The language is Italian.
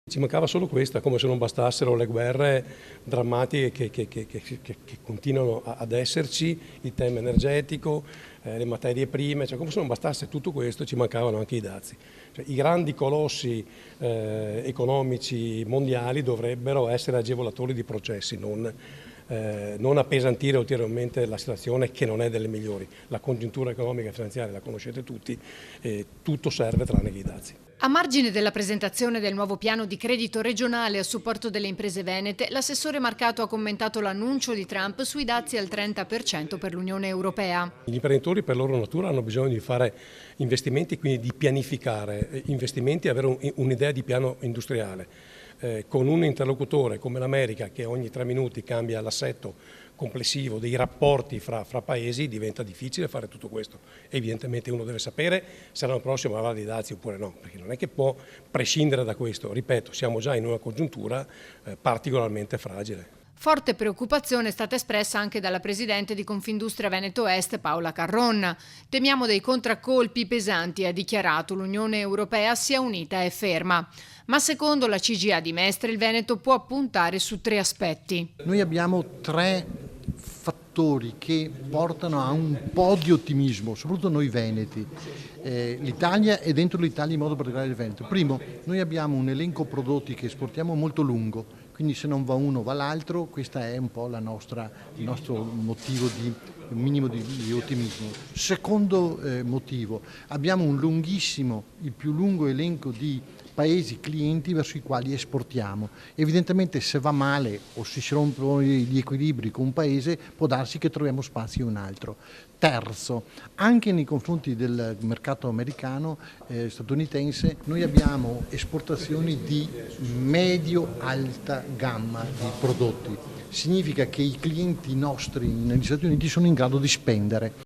Ci mancava solo questo, come se non bastassero le guerre drammatiche che continuano ad esserci, il tema energetico, le materie prime, cioè come se non bastasse tutto questo ci mancavano anche i dazi. Cioè, i grandi colossi economici mondiali dovrebbero essere agevolatori di processi, non appesantire ulteriormente la situazione che non è delle migliori. La congiuntura economica e finanziaria la conoscete tutti, tutto serve tranne che i dazi. A margine della presentazione del nuovo piano di credito regionale a supporto delle imprese venete, l'assessore Marcato ha commentato l'annuncio di Trump sui dazi al 30% per l'Unione Europea. Gli imprenditori per loro natura hanno bisogno di fare investimenti, quindi di pianificare investimenti e avere un'idea di piano industriale. Con un interlocutore come l'America che ogni 3 minuti cambia l'assetto complessivo dei rapporti fra paesi diventa difficile fare tutto questo. Evidentemente uno deve sapere se l'anno prossimo avrà dei dazi oppure no, perché non è che può prescindere da questo. Ripeto, siamo già in una congiuntura particolarmente fragile. Forte preoccupazione è stata espressa anche dalla presidente di Confindustria Veneto Est, Paola Carronna. Temiamo dei contraccolpi pesanti, ha dichiarato. L'Unione Europea sia unita e ferma. Ma secondo la CGIA di Mestre il Veneto può puntare su 3 aspetti. Noi abbiamo 3 fattori che portano a un po' di ottimismo, soprattutto noi veneti. L'Italia e dentro l'Italia in modo particolare il Veneto. Primo, noi abbiamo un elenco prodotti che esportiamo molto lungo, quindi se non va uno va l'altro, questo è un po' il nostro motivo di minimo di ottimismo. Secondo motivo, abbiamo il più lungo elenco di paesi clienti verso i quali esportiamo. Evidentemente se va male o se si rompono gli equilibri con un paese può darsi che troviamo spazio in un altro. Terzo, anche nei confronti del mercato americano, statunitense, noi abbiamo esportazioni di medio-alta gamma di prodotti. Significa che i clienti nostri negli Stati Uniti sono in grado di spendere.